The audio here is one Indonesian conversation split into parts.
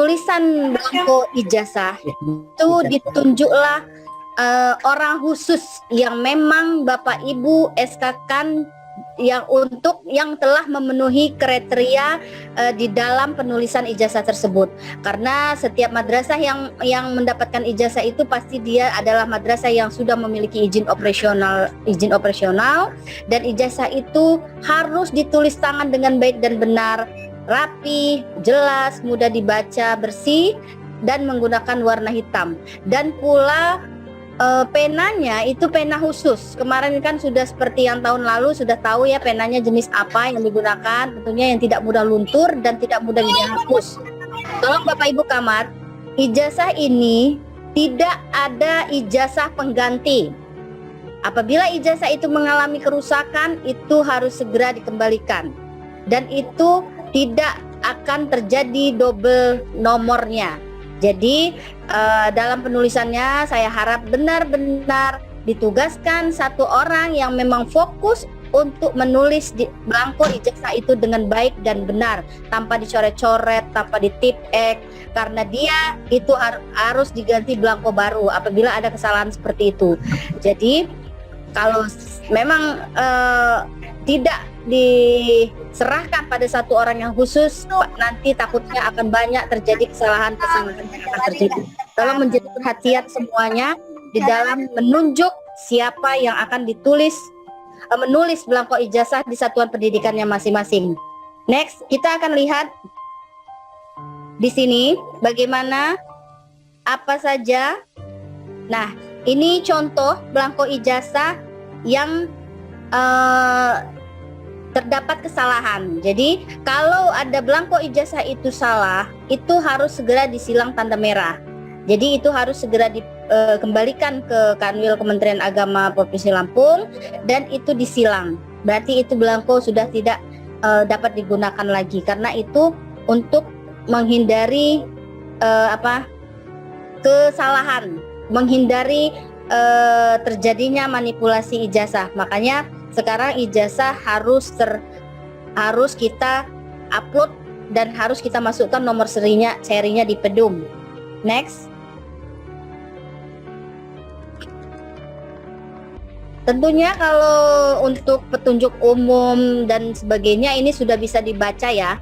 penulisan belangko ijazah itu ditunjuklah orang khusus yang memang Bapak Ibu SK-kan yang telah memenuhi kriteria di dalam penulisan ijazah tersebut. Karena setiap madrasah yang mendapatkan ijazah itu pasti dia adalah madrasah yang sudah memiliki izin operasional, dan ijazah itu harus ditulis tangan dengan baik dan benar, rapi, jelas, mudah dibaca, bersih, dan menggunakan warna hitam. Dan pula penanya itu pena khusus. Kemarin kan sudah seperti yang tahun lalu sudah tahu ya penanya jenis apa yang digunakan, tentunya yang tidak mudah luntur dan tidak mudah dihapus. Tolong Bapak Ibu Camat, ijazah ini tidak ada ijazah pengganti. Apabila ijazah itu mengalami kerusakan, itu harus segera dikembalikan, dan itu tidak akan terjadi double nomornya. Jadi dalam penulisannya saya harap benar-benar ditugaskan satu orang yang memang fokus untuk menulis di belangko ijazah itu dengan baik dan benar, tanpa dicoret-coret, tanpa ditip ek, karena dia itu harus diganti belangko baru apabila ada kesalahan seperti itu. Jadi kalau memang tidak diserahkan pada satu orang yang khusus, nanti takutnya akan banyak terjadi kesalahan-kesalahan yang akan terjadi. Tolong menjadi perhatian semuanya di dalam menunjuk siapa yang akan menulis belangko ijazah di satuan pendidikannya masing-masing. Next, kita akan lihat di sini bagaimana apa saja. Nah, ini contoh belangko ijazah yang terdapat kesalahan. Jadi kalau ada belangko ijazah itu salah, itu harus segera disilang tanda merah. Jadi itu harus segera dikembalikan ke Kanwil Kementerian Agama Provinsi Lampung dan itu disilang. Berarti itu belangko sudah tidak dapat digunakan lagi, karena itu untuk menghindari kesalahan, menghindari terjadinya manipulasi ijazah. Makanya sekarang ijazah harus kita upload dan harus kita masukkan nomor serinya di pedum. Next. Tentunya kalau untuk petunjuk umum dan sebagainya ini sudah bisa dibaca ya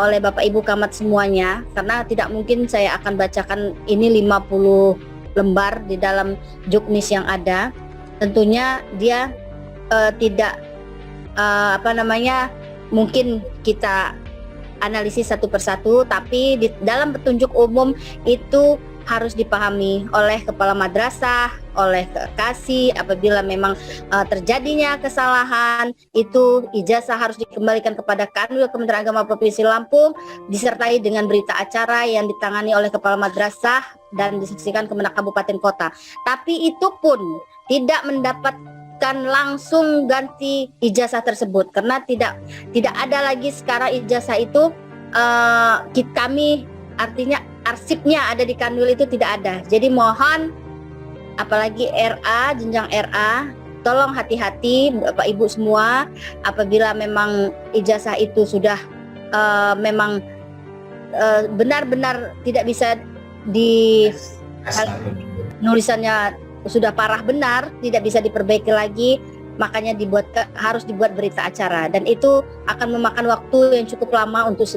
oleh Bapak Ibu Camat semuanya, karena tidak mungkin saya akan bacakan ini 50 lembar di dalam juknis yang ada. Tentunya dia tidak mungkin kita analisis satu persatu, tapi di dalam petunjuk umum itu harus dipahami oleh kepala madrasah, oleh kasih. Apabila memang terjadinya kesalahan, itu ijazah harus dikembalikan kepada Kanwil Kementerian Agama Provinsi Lampung, disertai dengan berita acara yang ditangani oleh kepala madrasah dan disaksikan Kemenak Kabupaten Kota. Tapi itu pun tidak mendapatkan langsung ganti ijazah tersebut, karena tidak ada lagi sekarang ijazah itu kami, artinya arsipnya ada di Kanwil itu tidak ada. Jadi mohon, apalagi RA, jenjang RA, tolong hati-hati Bapak Ibu semua, apabila memang ijazah itu sudah memang benar-benar tidak bisa nulisannya sudah parah benar, tidak bisa diperbaiki lagi, makanya harus dibuat berita acara, dan itu akan memakan waktu yang cukup lama untuk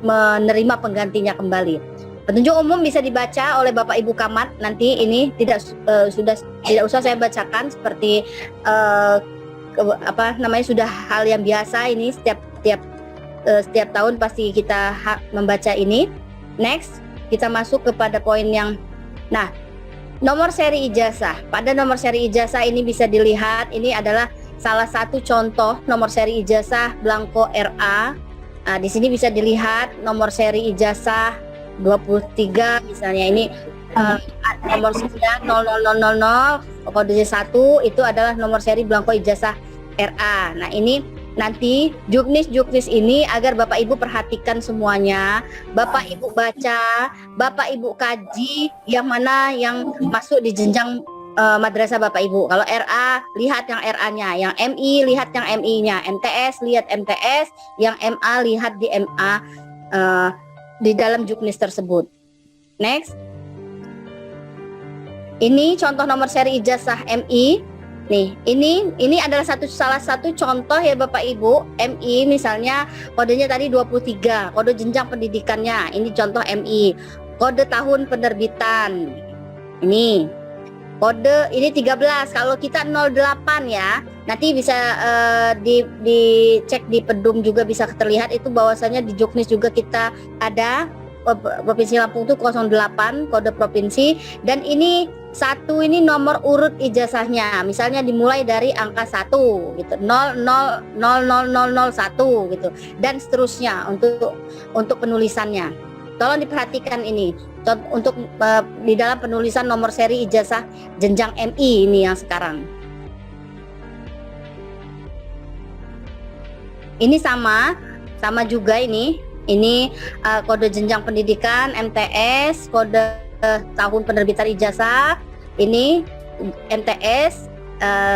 menerima penggantinya kembali. Petunjuk umum bisa dibaca oleh Bapak Ibu Camat. Nanti ini tidak usah saya bacakan, seperti sudah hal yang biasa ini, setiap tahun pasti kita membaca ini. Next, kita masuk kepada poin yang nomor seri ijazah. Pada nomor seri ijazah ini bisa dilihat, ini adalah salah satu contoh nomor seri ijazah belangko RA. Di sini bisa dilihat nomor seri ijazah 23 misalnya, ini nomor serinya 0000 kode 1 itu adalah nomor seri belangko ijazah RA. Nah, ini nanti juknis ini agar Bapak Ibu perhatikan semuanya, Bapak Ibu baca, Bapak Ibu kaji yang mana yang masuk di jenjang madrasah Bapak Ibu. Kalau RA, lihat yang RA-nya, yang MI lihat yang MI-nya, MTS lihat MTS, yang MA lihat di MA di dalam juknis tersebut. Next. Ini contoh nomor seri ijazah MI. Nih, ini adalah salah satu contoh ya Bapak Ibu, MI misalnya kodenya tadi 23, kode jenjang pendidikannya. Ini contoh MI. Kode tahun penerbitan. Ini. Kode ini 13. Kalau kita 08 ya. Nanti bisa dicek di Pedum juga bisa terlihat itu bahwasanya di juknis juga kita ada Provinsi Lampung itu 08 kode provinsi, dan ini satu ini nomor urut ijazahnya, misalnya dimulai dari angka 1 gitu, 000001 gitu, dan seterusnya untuk penulisannya. Tolong diperhatikan ini untuk di dalam penulisan nomor seri ijazah jenjang MI ini yang sekarang. Ini sama juga ini. Ini kode jenjang pendidikan MTS, kode tahun penerbitan ijazah. Ini MTS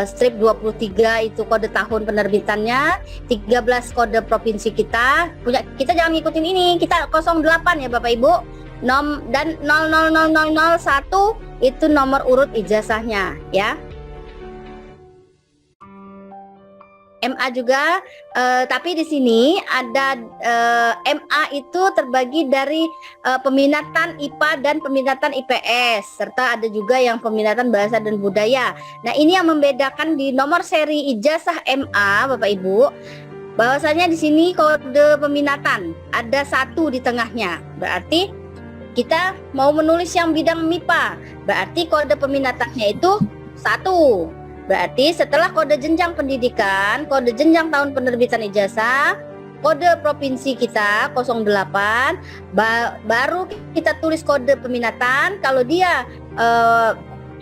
strip 23 itu kode tahun penerbitannya, 13 kode provinsi kita. Kita jangan ngikutin ini, kita 08 ya Bapak Ibu. Dan 000001 itu nomor urut ijazahnya ya. MA juga, tapi di sini ada MA itu terbagi dari peminatan IPA dan peminatan IPS, serta ada juga yang peminatan bahasa dan budaya. Nah, ini yang membedakan di nomor seri ijazah MA, Bapak Ibu, bahwasanya di sini kode peminatan ada 1 di tengahnya, berarti kita mau menulis yang bidang MIPA, berarti kode peminatannya itu 1. Berarti setelah kode jenjang pendidikan, kode jenjang tahun penerbitan ijazah, kode provinsi kita 08, baru kita tulis kode peminatan. Kalau dia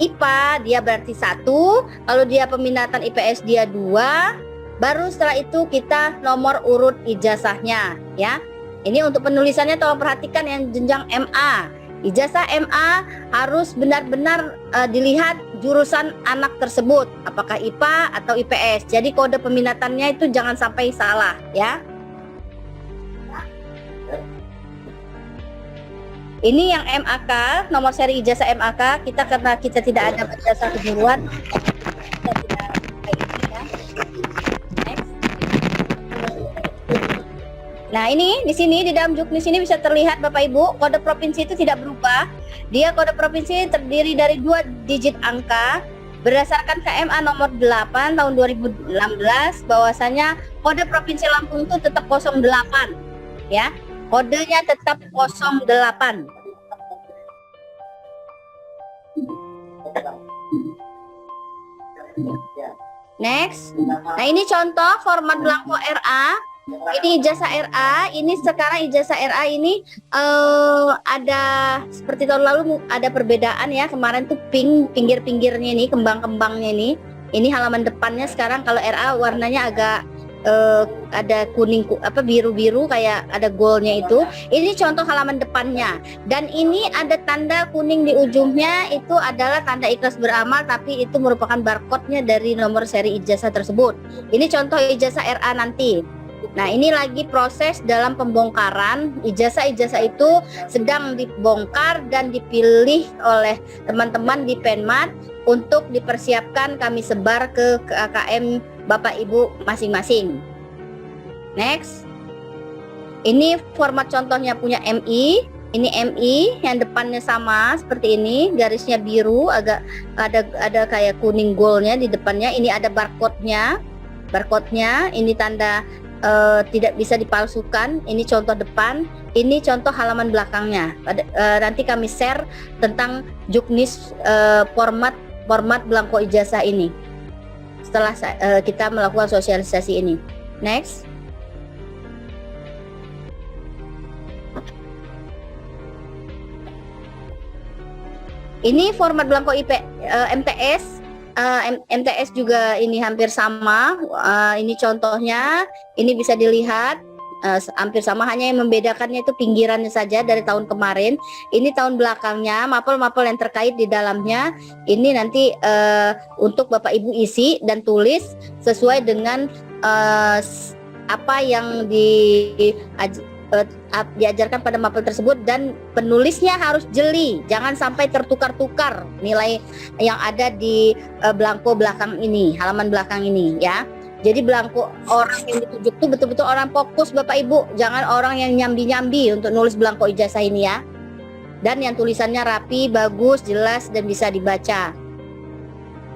IPA dia berarti 1, kalau dia peminatan IPS dia 2, baru setelah itu kita nomor urut ijazahnya ya. Ini untuk penulisannya tolong perhatikan yang jenjang MA. Ijazah MA harus benar-benar dilihat jurusan anak tersebut, apakah IPA atau IPS. Jadi kode peminatannya itu jangan sampai salah ya. Ini yang MAK, nomor seri ijazah MAK, karena kita tidak ada ijazah kejuruan, kita tidak kayak ini ya. Next. Nah, ini di sini di dalam juknis ini bisa terlihat Bapak Ibu, kode provinsi itu tidak berubah. Dia kode provinsi terdiri dari 2 digit angka. Berdasarkan KMA nomor 8 tahun 2016 bahwasanya kode provinsi Lampung itu tetap 08 ya. Kodenya tetap 08. Next. Nah, ini contoh format belangko RA. Ini ijazah RA, ini sekarang ijazah RA ini ada seperti tahun lalu ada perbedaan ya. Kemarin tuh pink pinggir-pinggirnya ini, kembang-kembangnya ini. Ini halaman depannya sekarang kalau RA warnanya agak ada kuning biru-biru kayak ada goldnya itu. Ini contoh halaman depannya. Dan ini ada tanda kuning di ujungnya, itu adalah tanda ikhlas beramal, tapi itu merupakan barcode-nya dari nomor seri ijazah tersebut. Ini contoh ijazah RA nanti. Nah, ini lagi proses dalam pembongkaran. Ijazah-ijazah itu sedang dibongkar dan dipilih oleh teman-teman di Penmat untuk dipersiapkan kami sebar ke KKM Bapak Ibu masing-masing. Next. Ini format contohnya punya MI. Ini MI yang depannya sama seperti ini, garisnya biru, agak ada kayak kuning goldnya di depannya. Ini ada barcode-nya. Barcode-nya ini tanda tidak bisa dipalsukan. Ini contoh depan, ini contoh halaman belakangnya. Nanti kami share tentang juknis format belangko ijazah ini setelah kita melakukan sosialisasi ini. Next. Ini format belangko MTS. MTS juga ini hampir sama. Ini contohnya, ini bisa dilihat hampir sama, hanya yang membedakannya itu pinggirannya saja dari tahun kemarin. Ini tahun belakangnya, mapel-mapel yang terkait di dalamnya. Ini nanti untuk Bapak Ibu isi dan tulis sesuai dengan apa yang diajarkan pada mapel tersebut, dan penulisnya harus jeli, jangan sampai tertukar-tukar nilai yang ada di belangko belakang ini, halaman belakang ini ya. Jadi belangko orang yang ditunjuk tuh betul-betul orang fokus Bapak Ibu, jangan orang yang nyambi-nyambi untuk nulis belangko ijazah ini ya. Dan yang tulisannya rapi, bagus, jelas, dan bisa dibaca.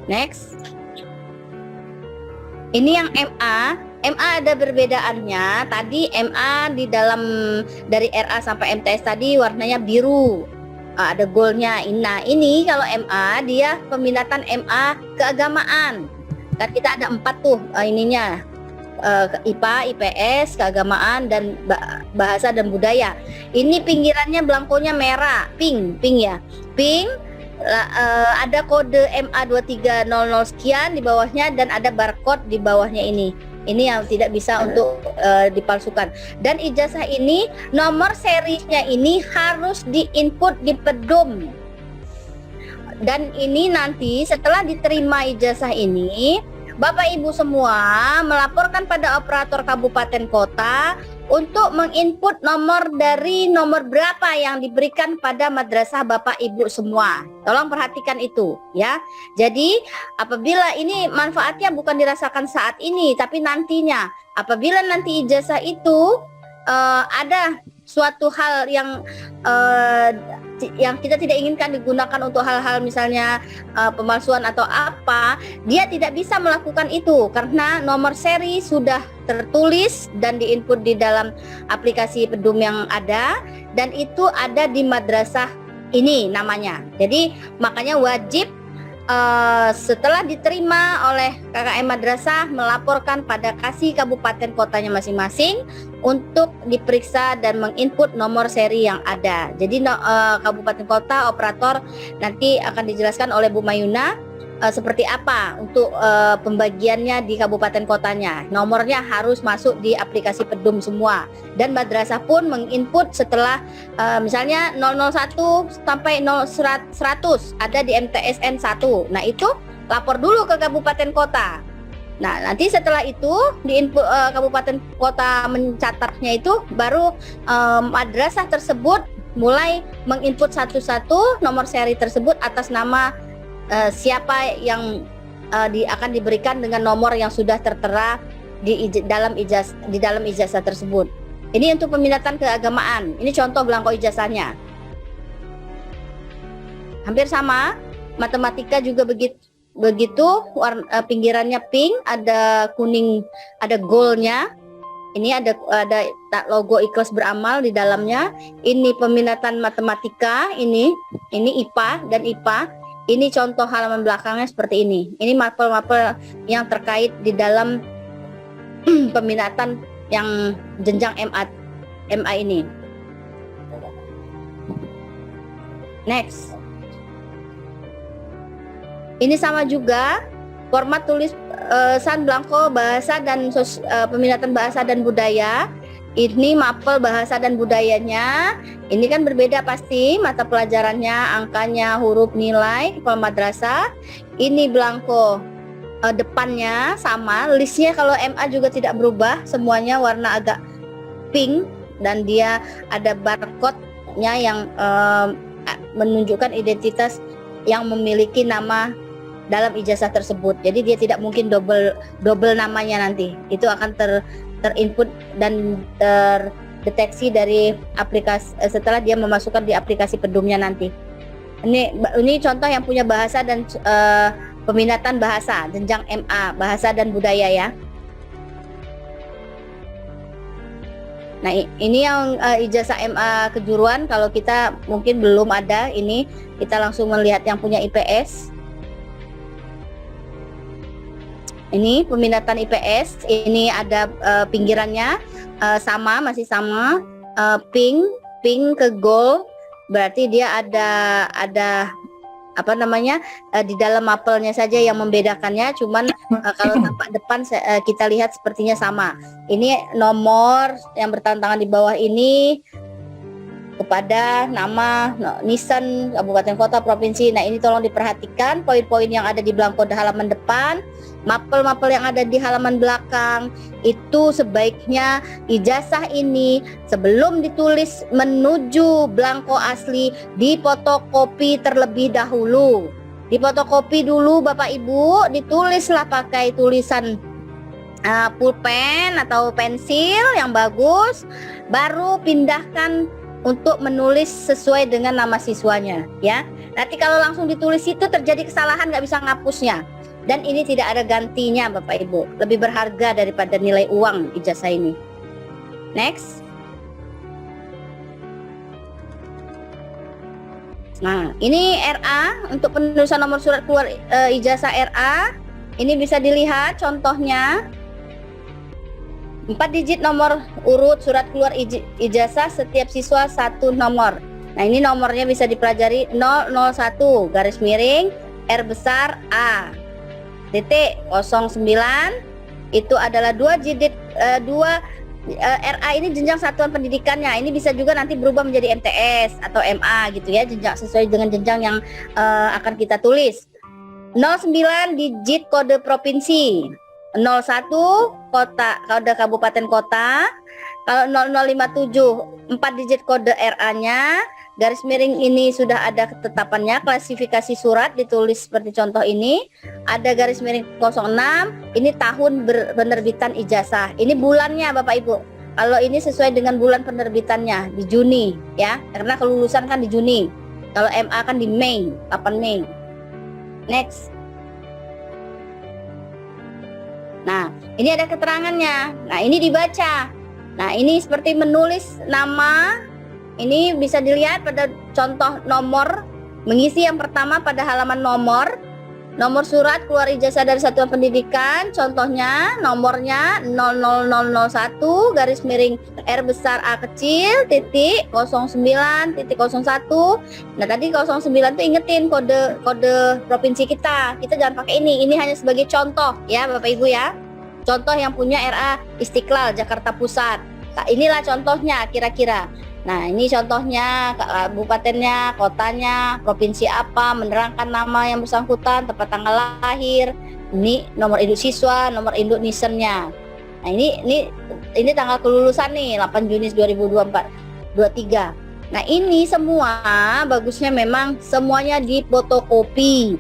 Next. Ini yang MA. MA ada perbedaannya. Tadi MA di dalam dari RA sampai MTS tadi warnanya biru. Ada goalnya. Nah ini kalau MA dia peminatan MA keagamaan. Kan kita ada 4 tuh ininya. IPA, IPS, keagamaan, dan bahasa dan budaya. Ini pinggirannya belangkonya merah, pink ya. Pink. Ada kode MA2300 sekian di bawahnya, dan ada barcode di bawahnya ini. Ini yang tidak bisa untuk dipalsukan. Dan ijazah ini nomor serinya ini harus diinput di pedum. Dan ini nanti setelah diterima ijazah ini, Bapak Ibu semua melaporkan pada operator kabupaten kota untuk menginput nomor dari nomor berapa yang diberikan pada madrasah Bapak Ibu semua. Tolong perhatikan itu ya. Jadi apabila ini manfaatnya bukan dirasakan saat ini, tapi nantinya. Apabila nanti ijazah itu ada suatu hal yang kita tidak inginkan digunakan untuk hal-hal misalnya pemalsuan atau apa, dia tidak bisa melakukan itu karena nomor seri sudah tertulis dan diinput di dalam aplikasi pedum yang ada, dan itu ada di madrasah ini namanya. Jadi makanya wajib setelah diterima oleh KKM Madrasah melaporkan pada Kasih kabupaten kotanya masing-masing untuk diperiksa dan menginput nomor seri yang ada. Jadi kabupaten kota operator nanti akan dijelaskan oleh Bu Mayuna seperti apa untuk pembagiannya di kabupaten kotanya. Nomornya harus masuk di aplikasi pedum semua, dan madrasah pun menginput setelah misalnya 001 sampai 100 ada di MTSN 1. Nah itu lapor dulu ke kabupaten kota. Nah nanti setelah itu diinput kabupaten kota mencatatnya, itu baru madrasah tersebut mulai menginput satu-satu nomor seri tersebut atas nama siapa yang akan diberikan dengan nomor yang sudah tertera di dalam ijazah tersebut. Ini untuk peminatan keagamaan. Ini contoh belangko ijazahnya. Hampir sama. Matematika juga begitu. Pinggirannya pink, ada kuning, ada goalnya. Ini ada logo ikhlas beramal di dalamnya. Ini peminatan matematika. Ini IPA dan IPA. Ini contoh halaman belakangnya seperti ini. Ini mapel-mapel yang terkait di dalam peminatan yang jenjang MA ini. Next. Ini sama juga format tulisan belangko bahasa dan peminatan bahasa dan budaya. Ini mapel bahasa dan budayanya. Ini kan berbeda pasti mata pelajarannya, angkanya, huruf, nilai, kepala madrasah. Ini belangko depannya sama, listnya kalau MA juga tidak berubah, semuanya warna agak pink, dan dia ada barcode-nya yang menunjukkan identitas yang memiliki nama dalam ijazah tersebut. Jadi dia tidak mungkin double namanya nanti. Itu akan terinput dan terdeteksi dari aplikasi setelah dia memasukkan di aplikasi pedumnya nanti. Ini contoh yang punya bahasa dan peminatan bahasa jenjang MA bahasa dan budaya ya. Nah ini yang ijazah MA kejuruan, kalau kita mungkin belum ada, ini kita langsung melihat yang punya IPS. Ini peminatan IPS, ini ada pinggirannya masih sama, pink ke gold, berarti dia ada apa namanya di dalam mapelnya saja yang membedakannya, cuman kalau tampak depan kita lihat sepertinya sama. Ini nomor yang bertantangan di bawah ini kepada nama nisan kabupaten kota provinsi. Nah, ini tolong diperhatikan poin-poin yang ada di belangko halaman depan, mapel-mapel yang ada di halaman belakang. Itu sebaiknya ijazah ini sebelum ditulis menuju belangko asli difotokopi terlebih dahulu. Difotokopi dulu Bapak Ibu, ditulislah pakai tulisan pulpen atau pensil yang bagus, baru pindahkan untuk menulis sesuai dengan nama siswanya, ya. Nanti kalau langsung ditulis itu terjadi kesalahan, nggak bisa ngapusnya. Dan ini tidak ada gantinya Bapak Ibu, lebih berharga daripada nilai uang ijazah ini. Next. Nah, ini RA untuk penulisan nomor surat keluar ijazah RA. Ini bisa dilihat contohnya. 4 digit nomor urut surat keluar ijazah setiap siswa 1 nomor. Nah, ini nomornya bisa dipelajari 001 garis miring R besar A titik 09. Itu adalah 2 digit RA ini jenjang satuan pendidikannya. Ini bisa juga nanti berubah menjadi MTS atau MA gitu ya, jenjang sesuai dengan jenjang yang akan kita tulis. 09 digit kode provinsi, 01 kota, kode kabupaten kota. Kalau 0057 4 digit kode RA-nya, garis miring ini sudah ada ketetapannya, klasifikasi surat ditulis seperti contoh ini. Ada garis miring 06, ini tahun penerbitan ijazah. Ini bulannya Bapak Ibu. Kalau ini sesuai dengan bulan penerbitannya di Juni ya, karena kelulusan kan di Juni. Kalau MA kan di Mei, 8 Mei. Next. Nah, ini ada keterangannya. Nah, ini dibaca. Nah, ini seperti menulis nama. Ini bisa dilihat pada contoh nomor, mengisi yang pertama pada halaman nomor surat keluar ijazah dari satuan pendidikan. Contohnya nomornya 00001 garis miring R besar A kecil titik 09 titik 01. Nah, tadi 09 itu ingetin kode provinsi kita. Kita jangan pakai ini hanya sebagai contoh ya Bapak Ibu ya. Contoh yang punya RA Istiqlal Jakarta Pusat. Nah, inilah contohnya kira-kira. Nah, ini contohnya kabupatennya, kotanya, provinsi apa, menerangkan nama yang bersangkutan, tempat tanggal lahir, ini nomor induk siswa, nomor induk nisennya. Nah, ini tanggal kelulusan nih 8 Juni 2023. Nah, ini semua bagusnya memang semuanya difotokopi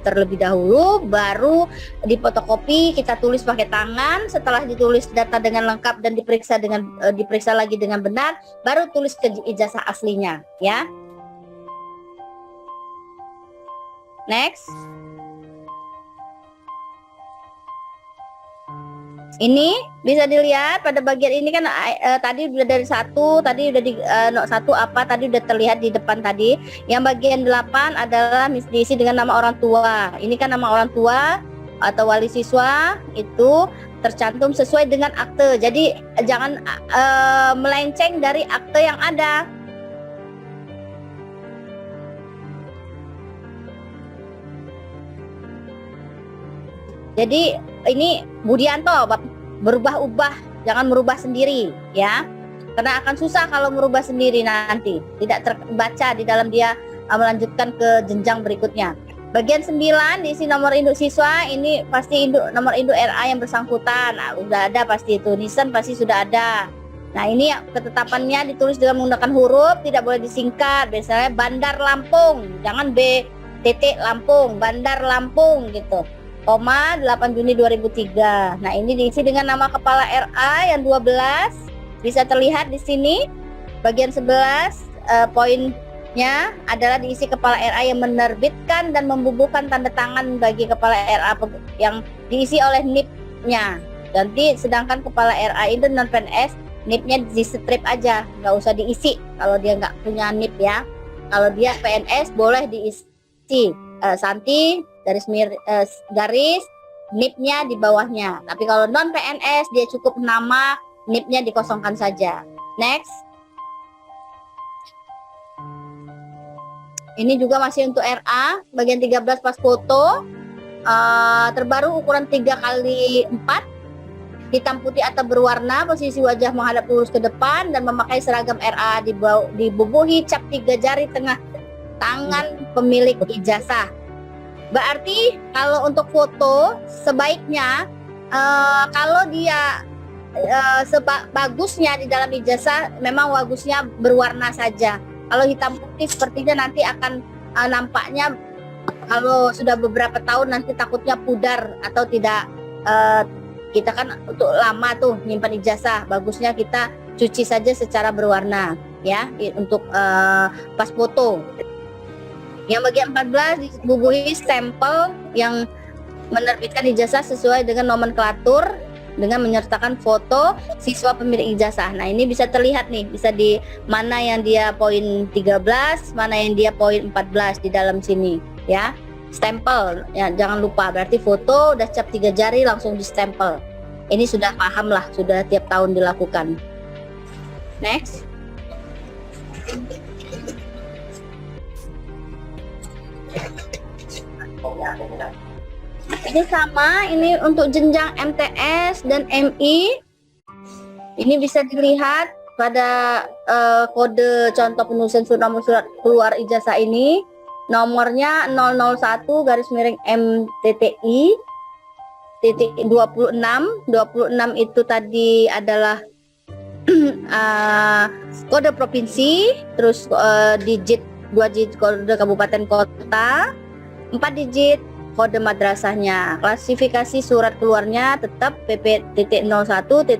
terlebih dahulu, baru difotokopi kita tulis pakai tangan. Setelah ditulis data dengan lengkap dan diperiksa lagi dengan benar, baru tulis ke ijazah aslinya ya. Next. Ini bisa dilihat pada bagian ini kan tadi udah dari 1, tadi udah di 1 apa tadi udah terlihat di depan tadi. Yang bagian 8 adalah diisi dengan nama orang tua. Ini kan nama orang tua atau wali siswa itu tercantum sesuai dengan akte. Jadi jangan melenceng dari akte yang ada. Jadi ini Budianto berubah-ubah, jangan merubah sendiri ya, karena akan susah kalau merubah sendiri nanti tidak terbaca di dalam dia melanjutkan ke jenjang berikutnya. Bagian 9 diisi nomor induk siswa, ini pasti nomor induk RA yang bersangkutan. Nah, udah ada pasti itu, nisan pasti sudah ada. Nah, ini ketetapannya ditulis dengan menggunakan huruf, tidak boleh disingkat. Biasanya Bandar Lampung, jangan B titik Lampung, Bandar Lampung gitu. 8 Juni 2003. Nah, ini diisi dengan nama kepala RA yang 12. Bisa terlihat di sini. Bagian 11 poinnya adalah diisi kepala RA yang menerbitkan dan membubuhkan tanda tangan bagi kepala RA yang diisi oleh NIP-nya. Nanti sedangkan kepala RA itu non PNS, NIP-nya di strip aja, nggak usah diisi kalau dia nggak punya NIP ya. Kalau dia PNS boleh diisi Santi garis NIP-nya di bawahnya. Tapi kalau non PNS dia cukup nama, NIP-nya dikosongkan saja. Next. Ini juga masih untuk RA bagian 13 pas foto, terbaru ukuran 3x4. hitam putih atau berwarna, posisi wajah menghadap lurus ke depan, dan memakai seragam RA, dibubuhi cap 3 jari tengah tangan pemilik ijazah. Berarti kalau untuk foto sebaiknya kalau dia bagusnya di dalam ijazah memang bagusnya berwarna saja. Kalau hitam putih sepertinya nanti akan nampaknya kalau sudah beberapa tahun nanti takutnya pudar atau tidak. Kita kan untuk lama tuh nyimpan ijazah, bagusnya kita cuci saja secara berwarna ya untuk pas foto. Yang bagian 14 dibubuhi stempel yang menerbitkan ijazah sesuai dengan nomenklatur dengan menyertakan foto siswa pemilik ijazah. Nah, ini bisa terlihat nih, bisa di mana yang dia poin 13, mana yang dia poin 14 di dalam sini ya. Stempel ya, jangan lupa, berarti foto udah cap 3 jari langsung di stempel. Ini sudah paham lah, sudah tiap tahun dilakukan. Next. Ini sama, ini untuk jenjang MTS dan MI. Ini bisa dilihat pada kode contoh penulisan surat keluar ijazah ini. Nomornya 001 garis miring MTTI titik 26 itu tadi adalah kode provinsi, terus digit 2 digit kode kabupaten kota, 4 digit kode madrasahnya. Klasifikasi surat keluarnya tetap PP.01.1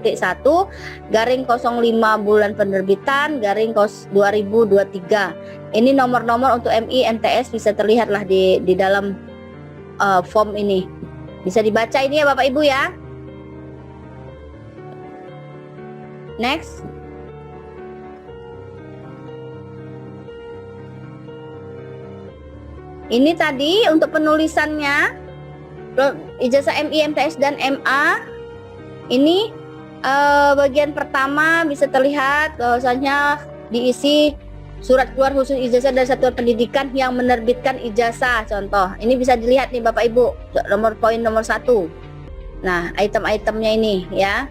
garing 05 bulan penerbitan garing 2023. Ini nomor-nomor untuk MI MTS bisa terlihat lah di dalam form ini. Bisa dibaca ini ya Bapak Ibu ya. Next. Ini tadi untuk penulisannya ijazah MI, MTS dan MA. Ini bagian pertama bisa terlihat bahwasanya diisi surat keluar khusus ijazah dari satuan pendidikan yang menerbitkan ijazah. Contoh, ini bisa dilihat nih Bapak Ibu, nomor poin nomor 1. Nah, item-itemnya ini ya.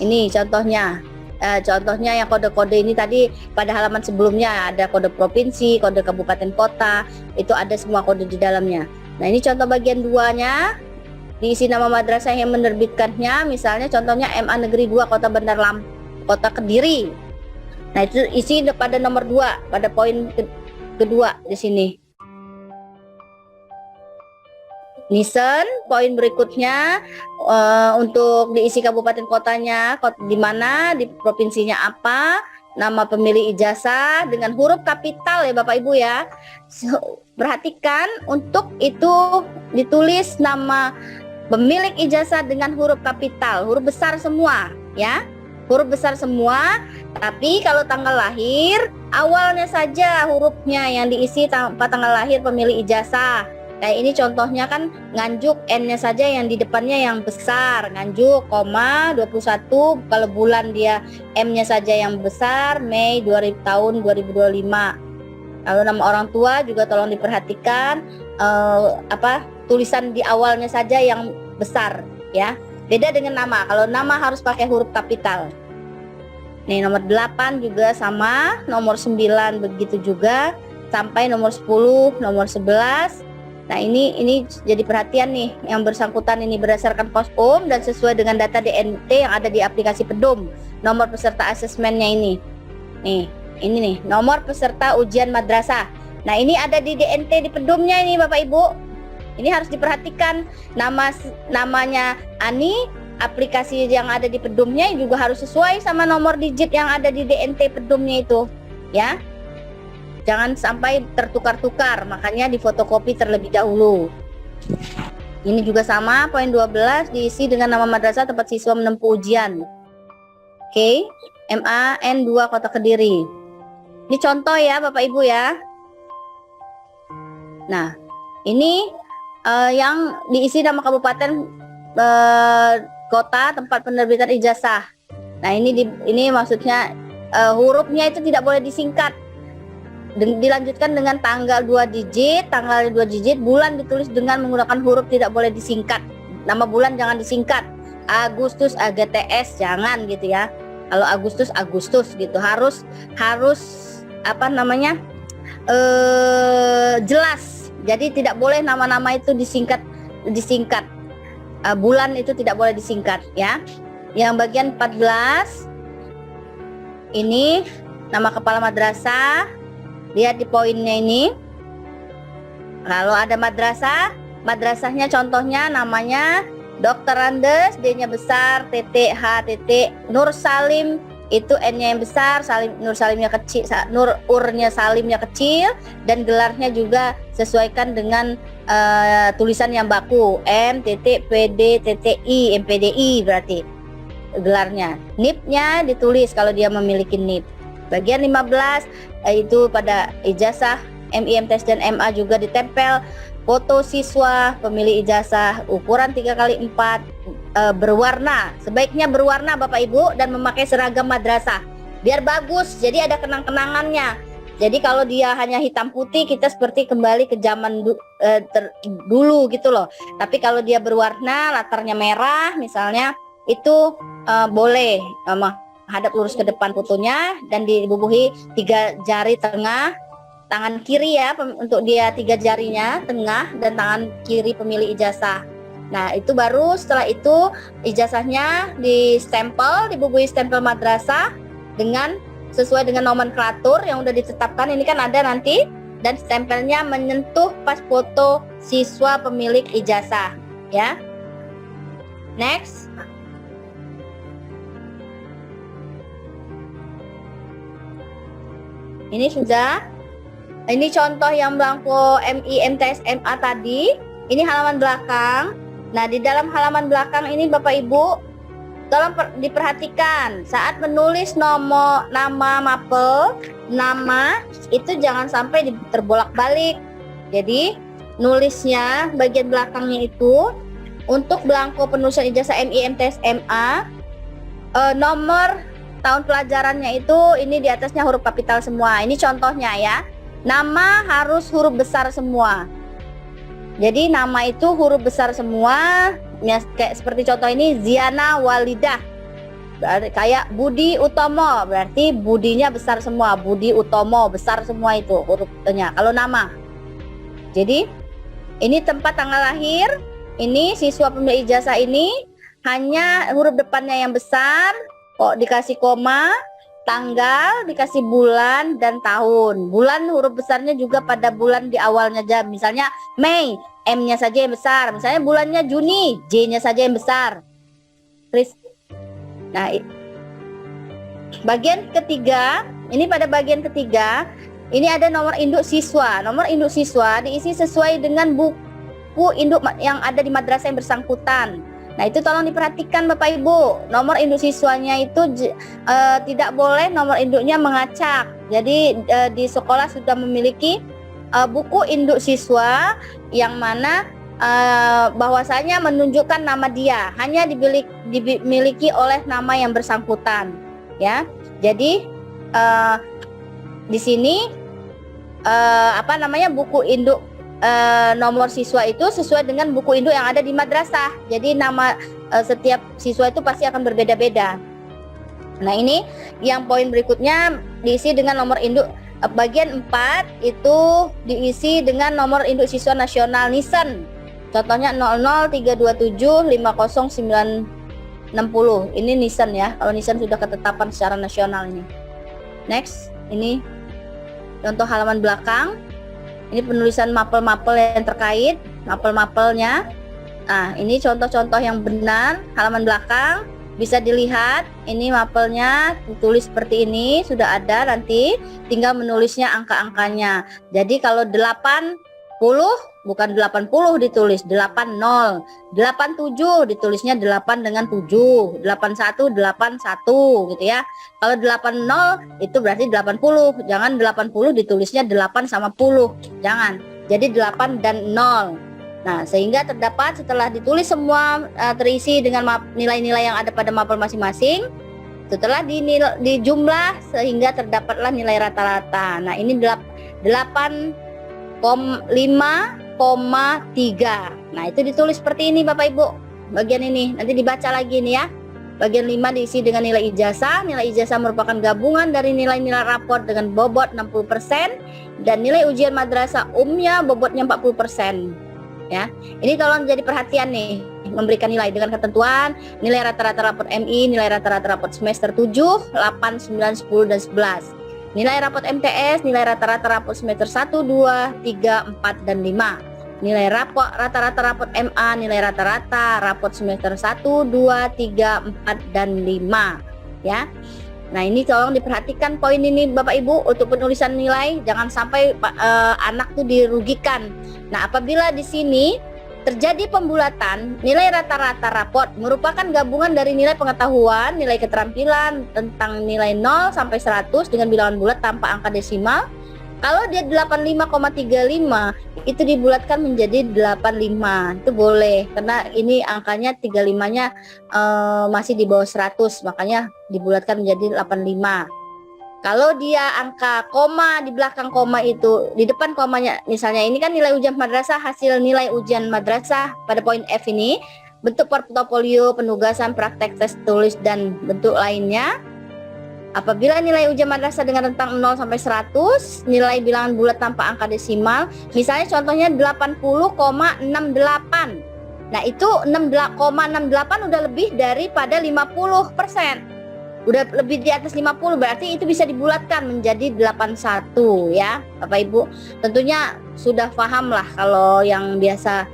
Ini contohnya. Contohnya yang kode-kode ini tadi pada halaman sebelumnya ada kode provinsi, kode kabupaten kota, itu ada semua kode di dalamnya. Nah, ini contoh bagian 2-nya. Diisi nama madrasah yang menerbitkannya, misalnya contohnya MA Negeri 2 Kota Bandar Lampung, Kota Kediri. Nah, itu isi pada nomor 2, pada poin kedua di sini. Nisen, poin berikutnya untuk diisi kabupaten kotanya, di mana, di provinsinya apa, nama pemilik ijazah dengan huruf kapital ya Bapak Ibu ya. Perhatikan untuk itu ditulis nama pemilik ijazah dengan huruf kapital, huruf besar semua ya. Huruf besar semua, tapi kalau tanggal lahir awalnya saja hurufnya yang diisi tanpa tanggal lahir pemilik ijazah. Kayak ini contohnya kan Nganjuk, N-nya saja yang di depannya yang besar, Nganjuk, 21, kalau bulan dia M-nya saja yang besar, Mei tahun 2025. Kalau nama orang tua juga tolong diperhatikan tulisan di awalnya saja yang besar ya. Beda dengan nama, kalau nama harus pakai huruf kapital. Nih nomor 8 juga sama, nomor 9 begitu juga, sampai nomor 10, nomor 11. Nah ini jadi perhatian nih, yang bersangkutan ini berdasarkan POSUM dan sesuai dengan data DNT yang ada di aplikasi Pedum. Nomor peserta asesmennya ini. Nih, ini nih, nomor peserta ujian madrasah. Nah ini ada di DNT di Pedumnya ini Bapak Ibu. Ini harus diperhatikan, namanya Ani, aplikasi yang ada di Pedumnya juga harus sesuai sama nomor digit yang ada di DNT Pedumnya itu, ya. Jangan sampai tertukar-tukar, makanya difotokopi terlebih dahulu. Ini juga sama, poin 12 diisi dengan nama madrasah tempat siswa menempuh ujian. Oke, MAN 2 Kota Kediri. Ini contoh ya Bapak Ibu ya. Nah, ini yang diisi nama kabupaten, kota, tempat penerbitan ijazah. Nah, ini maksudnya hurufnya itu tidak boleh disingkat. Dilanjutkan dengan tanggal 2 digit, tanggal 2 digit, bulan ditulis dengan menggunakan huruf tidak boleh disingkat. Nama bulan jangan disingkat. Agustus AGTS, jangan gitu ya. Kalau Agustus gitu, harus apa namanya, jelas. Jadi tidak boleh nama-nama itu disingkat. Bulan itu tidak boleh disingkat ya. Yang bagian 14 ini nama kepala madrasah. Lihat di poinnya ini. Kalau ada madrasahnya contohnya namanya Dr. Andes, D-nya besar, H, Nur Salim, itu N-nya yang besar, Nur Salimnya kecil, Nur Urnya Salimnya kecil, dan gelarnya juga sesuaikan dengan tulisan yang baku, MPDI, berarti gelarnya. NIP-nya ditulis kalau dia memiliki NIP. Bagian 15 itu pada ijazah MIMTS dan MA juga ditempel foto siswa pemilik ijazah ukuran 3x4, berwarna, sebaiknya berwarna Bapak Ibu, dan memakai seragam madrasah biar bagus, jadi ada kenang-kenangannya. Jadi kalau dia hanya hitam putih, kita seperti kembali ke zaman dulu gitu loh. Tapi kalau dia berwarna, latarnya merah misalnya, itu boleh menghadap lurus ke depan fotonya dan dibubuhi 3 jari tengah, tangan kiri ya untuk dia 3 jarinya tengah, dan tangan kiri pemilik ijazah. Nah itu baru setelah itu ijazahnya dibubuhi stempel madrasah dengan sesuai dengan nomenklatur yang udah ditetapkan. Ini kan ada nanti, dan stempelnya menyentuh pas foto siswa pemilik ijazah ya. Next. Ini sudah. Ini contoh yang belangko MIMTS MA tadi. Ini halaman belakang. Nah, di dalam halaman belakang ini Bapak Ibu tolong diperhatikan saat menulis nama mapel, nama itu jangan sampai terbolak-balik. Jadi nulisnya bagian belakangnya itu untuk belangko penulisan ijazah MIMTS MA, nomor tahun pelajarannya itu ini di atasnya huruf kapital semua. Ini contohnya ya. Nama harus huruf besar semua. Jadi nama itu huruf besar semua. Ya, kayak seperti contoh ini Ziana Walidah. Berarti kayak Budi Utomo, berarti Budinya besar semua. Budi Utomo besar semua itu hurufnya kalau nama. Jadi ini tempat tanggal lahir. Ini siswa pemilik ijazah ini hanya huruf depannya yang besar. Kok dikasih koma, tanggal dikasih bulan dan tahun. Bulan huruf besarnya juga pada bulan di awalnya jam. Misalnya Mei, M-nya saja yang besar. Misalnya bulannya Juni, J-nya saja yang besar. Nah, bagian ketiga, ini pada bagian ketiga, ini ada nomor induk siswa. Nomor induk siswa diisi sesuai dengan buku induk yang ada di madrasah yang bersangkutan. Nah itu tolong diperhatikan Bapak Ibu, nomor induk siswanya itu tidak boleh nomor induknya mengacak. Jadi di sekolah sudah memiliki buku induk siswa yang mana bahwasanya menunjukkan nama dia, hanya dimiliki oleh nama yang bersangkutan ya. Jadi di sini buku induk nomor siswa itu sesuai dengan buku induk yang ada di madrasah. Jadi nama setiap siswa itu pasti akan berbeda-beda. Nah ini yang poin berikutnya diisi dengan nomor induk. Bagian 4 itu diisi dengan nomor induk siswa nasional Nisan. Contohnya 00327509060. Ini Nisan ya. Kalau Nisan sudah ketetapan secara nasional ini. Next, ini contoh halaman belakang. Ini penulisan mapel-mapel yang terkait, mapel-mapelnya. Nah, ini contoh-contoh yang benar, halaman belakang. Bisa dilihat, ini mapelnya ditulis seperti ini, sudah ada nanti. Tinggal menulisnya angka-angkanya. Jadi kalau 80, bukan 80 ditulis, 80. 87 ditulisnya 8 dengan 7. 81, 81 gitu ya. Kalau 80 itu berarti 80. Jangan 80 ditulisnya 8 sama 10. Jangan. Jadi 8 dan 0. Nah, sehingga terdapat setelah ditulis semua terisi dengan nilai-nilai yang ada pada mapel masing-masing. Setelah dijumlah sehingga terdapatlah nilai rata-rata. Nah, ini 8,5,3. Nah, itu ditulis seperti ini Bapak Ibu. bagian ini. Nanti dibaca lagi nih ya. Bagian 5 diisi dengan nilai ijazah. Nilai ijazah merupakan gabungan dari nilai-nilai raport dengan bobot 60% dan nilai ujian madrasah umumnya bobotnya 40%. Ya, ini tolong jadi perhatian nih, memberikan nilai dengan ketentuan nilai rata-rata raport MI, nilai rata-rata raport semester 7, 8, 9, 10, dan 11. Nilai raport MTS, nilai rata-rata raport semester 1, 2, 3, 4, dan 5. Nilai rata-rata raport MA, nilai rata-rata raport semester 1, 2, 3, 4, dan 5 ya. Nah, ini tolong diperhatikan poin ini Bapak Ibu untuk penulisan nilai, jangan sampai anak tuh dirugikan. Nah, apabila di sini terjadi pembulatan, nilai rata-rata raport merupakan gabungan dari nilai pengetahuan, nilai keterampilan tentang nilai 0 sampai 100 dengan bilangan bulat tanpa angka desimal. Kalau dia 85,35 itu dibulatkan menjadi 85, itu boleh karena ini angkanya 35-nya masih di bawah 100, makanya dibulatkan menjadi 85. Kalau dia angka koma di belakang koma itu, di depan komanya, misalnya ini kan nilai ujian madrasah, hasil nilai ujian madrasah pada poin F ini, bentuk portofolio, penugasan, praktek tes tulis, dan bentuk lainnya. Apabila nilai ujian madrasah dengan rentang 0 sampai 100, nilai bilangan bulat tanpa angka desimal, misalnya contohnya 80,68. Nah, itu 0,68 udah lebih daripada 50%. Udah lebih di atas 50, berarti itu bisa dibulatkan menjadi 81 ya, Bapak Ibu. Tentunya sudah paham lah kalau yang biasa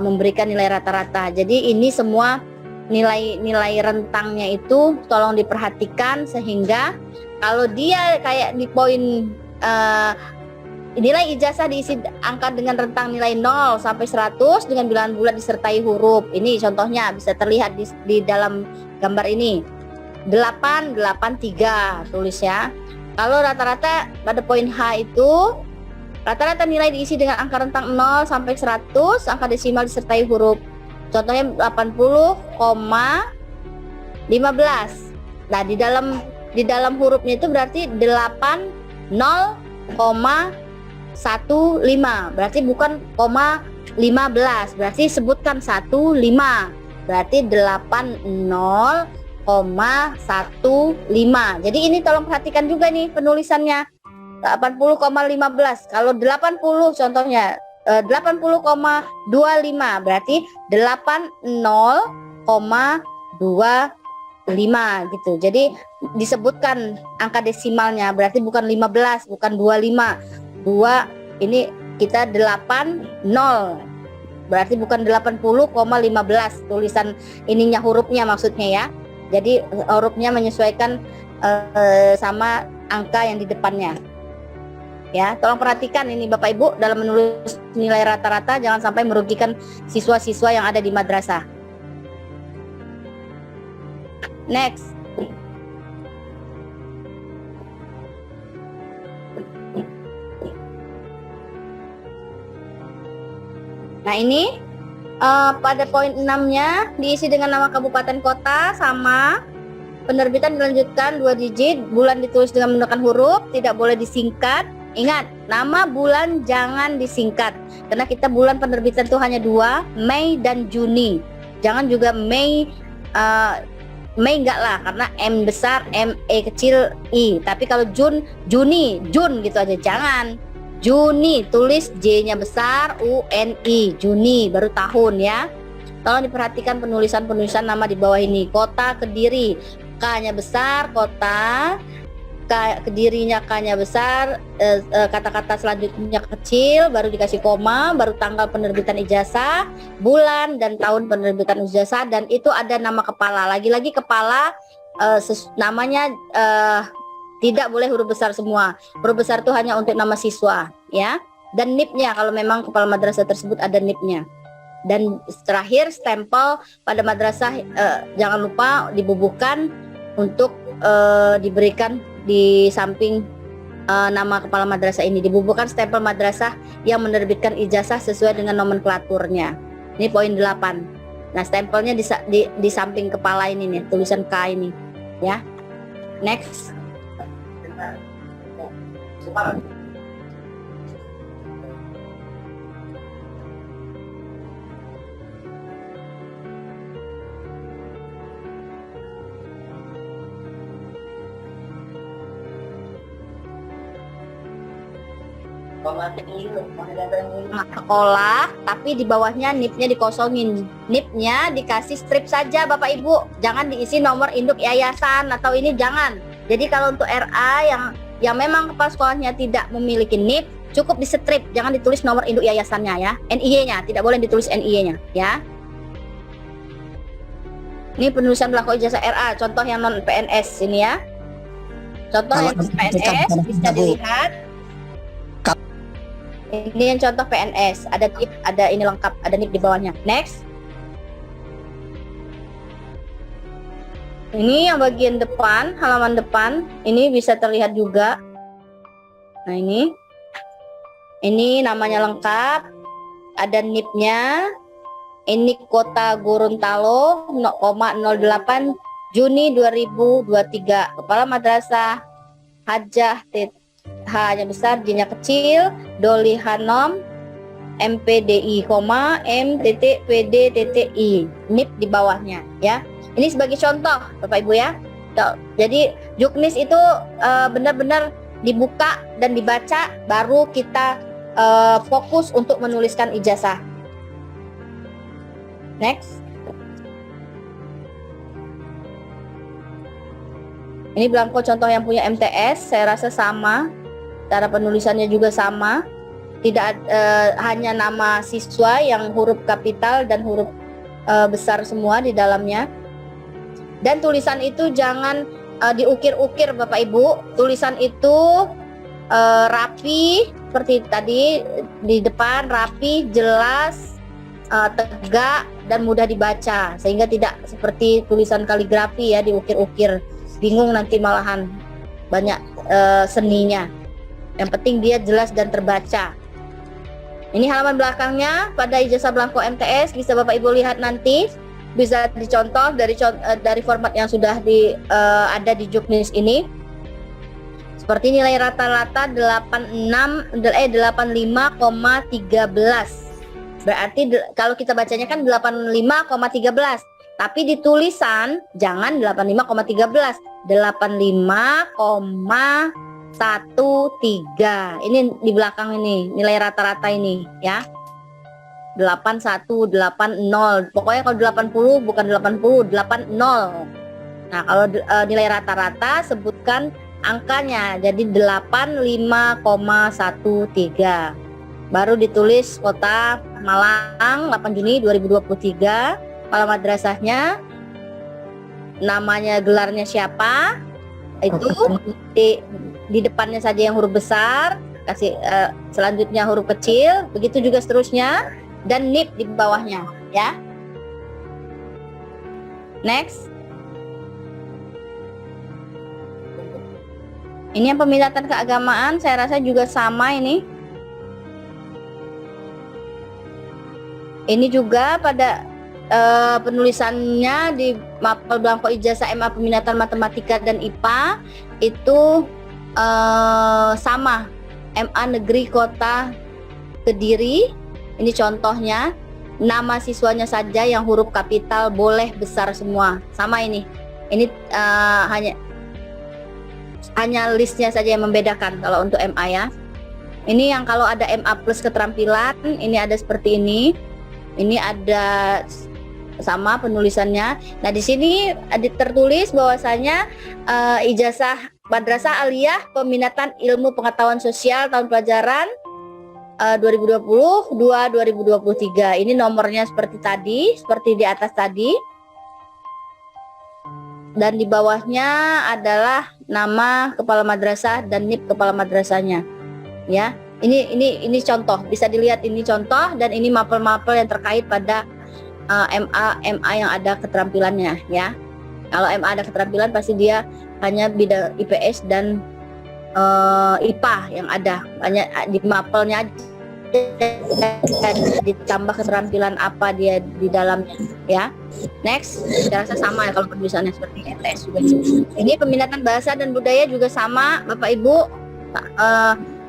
memberikan nilai rata-rata. Jadi ini semua nilai rentangnya itu tolong diperhatikan, sehingga kalau dia kayak di poin nilai ijazah diisi angka dengan rentang nilai 0 sampai 100 dengan bilangan bulat disertai huruf. Ini contohnya bisa terlihat di dalam gambar ini. 883 tulis ya. Kalau rata-rata pada poin H itu rata-rata nilai diisi dengan angka rentang 0 sampai 100, angka desimal disertai huruf. Contohnya 80,15. Nah, di dalam hurufnya itu berarti 80,15. Berarti bukan 15. Berarti sebutkan 15. Berarti 80,15. Jadi ini tolong perhatikan juga nih penulisannya. 80,15. Kalau 80 contohnya 80,25 berarti 80,25 gitu. Jadi disebutkan angka desimalnya, berarti bukan 15, bukan 25. 2 ini kita 80. Berarti bukan 80,15 tulisan ininya, hurufnya maksudnya ya. Jadi hurufnya menyesuaikan sama angka yang di depannya. Ya, tolong perhatikan ini Bapak Ibu dalam menulis nilai rata-rata, jangan sampai merugikan siswa-siswa yang ada di madrasah. Next. Nah, ini pada poin 6-nya diisi dengan nama kabupaten kota sama penerbitan dilanjutkan 2 digit, bulan ditulis dengan menggunakan huruf, tidak boleh disingkat. Ingat, nama bulan jangan disingkat karena kita bulan penerbitan itu hanya 2, Mei dan Juni. Jangan juga Mei enggak lah, karena M besar, M E kecil, I. Tapi kalau Juni gitu aja, jangan. Juni tulis J-nya besar, U N I, Juni baru tahun ya. Tolong diperhatikan penulisan nama di bawah ini. Kota Kediri, K-nya besar, kota. Kedirinya K-nya besar, kata-kata selanjutnya kecil, baru dikasih koma, baru tanggal penerbitan ijazah, bulan dan tahun penerbitan ijazah, dan itu ada nama kepala. Lagi-lagi kepala namanya tidak boleh huruf besar semua. Huruf besar itu hanya untuk nama siswa ya. Dan NIP-nya kalau memang kepala madrasah tersebut ada NIP-nya. Dan terakhir stempel pada madrasah jangan lupa dibubuhkan untuk diberikan di samping nama kepala madrasah ini, dibubuhkan stempel madrasah yang menerbitkan ijazah sesuai dengan nomenklaturnya. Ini poin 8. Nah, stempelnya di samping kepala ini nih, tulisan K ini ya. Next. sekolah, tapi di bawahnya NIP-nya dikosongin. NIP-nya dikasih strip saja Bapak Ibu, jangan diisi nomor induk yayasan atau ini jangan. Jadi kalau untuk RA yang memang kepala sekolahnya tidak memiliki NIP, cukup di strip, jangan ditulis nomor induk yayasannya ya. NIY-nya tidak boleh ditulis NIY-nya ya. Ini penulisan belangko ijazah RA, contoh yang non PNS ini ya. Contoh yang PNS bisa dilihat. Ini yang contoh PNS, ada NIP, ada ini lengkap, ada NIP di bawahnya. Next. Ini yang bagian depan, halaman depan, ini bisa terlihat juga. Nah ini namanya lengkap, ada NIP-nya. Ini kota Gorontalo 0,08 Juni 2023. Kepala Madrasah Hajah H-nya besar, J-nya kecil, Doli Hanom, MPDI, M.PD.I, NIP di bawahnya ya. Ini sebagai contoh Bapak Ibu ya. Jadi juknis itu benar-benar dibuka dan dibaca, baru kita fokus untuk menuliskan ijazah. Next. Ini belangko contoh yang punya MTS, saya rasa sama. Cara penulisannya juga sama, tidak hanya nama siswa yang huruf kapital dan huruf besar semua di dalamnya. Dan tulisan itu jangan diukir-ukir Bapak Ibu. Tulisan itu rapi seperti tadi di depan, rapi, jelas, tegak dan mudah dibaca, sehingga tidak seperti tulisan kaligrafi ya diukir-ukir, bingung nanti malahan banyak seninya. Yang penting dia jelas dan terbaca. Ini halaman belakangnya pada ijazah belangko MTS, bisa Bapak Ibu lihat nanti, bisa dicontoh dari format yang sudah ada di juknis ini. Seperti nilai rata-rata 85,13. Berarti kalau kita bacanya kan 85,13, tapi di tulisan jangan 85,13, 85,13. Ini di belakang ini nilai rata-rata ini ya. 8180. Pokoknya kalau 80 bukan 80, 80. Nah, kalau nilai rata-rata sebutkan angkanya, jadi 85,13. Baru ditulis kota Malang 8 Juni 2023, kepala madrasahnya, namanya, gelarnya siapa, itu di depannya saja yang huruf besar, kasih selanjutnya huruf kecil, begitu juga seterusnya, dan NIP di bawahnya ya. Next. Ini yang peminatan keagamaan, saya rasa juga sama ini. Ini juga pada penulisannya di mapel belangko ijazah MA peminatan matematika dan IPA itu sama, MA Negeri Kota Kediri. Ini contohnya, nama siswanya saja yang huruf kapital boleh besar semua, sama ini hanya listnya saja yang membedakan kalau untuk MA ya. Ini yang kalau ada MA plus keterampilan, ini ada seperti ini. Ini ada sama penulisannya. Nah, di sini tertulis bahwasanya ijazah Madrasah Aliyah Peminatan Ilmu Pengetahuan Sosial tahun pelajaran 2022-2023. Ini nomornya seperti tadi, seperti di atas tadi. Dan di bawahnya adalah nama kepala madrasah dan NIP kepala madrasahnya. Ya. Ini contoh, bisa dilihat ini contoh, dan ini mapel-mapel yang terkait pada MA yang ada keterampilannya ya. Kalau MA ada keterampilan pasti dia hanya bidang IPS dan IPA yang ada, hanya di mapelnya dan ditambah keterampilan apa dia di dalamnya ya. Next, saya rasa sama ya kalau penulisannya seperti MTS juga. Ini peminatan bahasa dan budaya juga sama Bapak Ibu.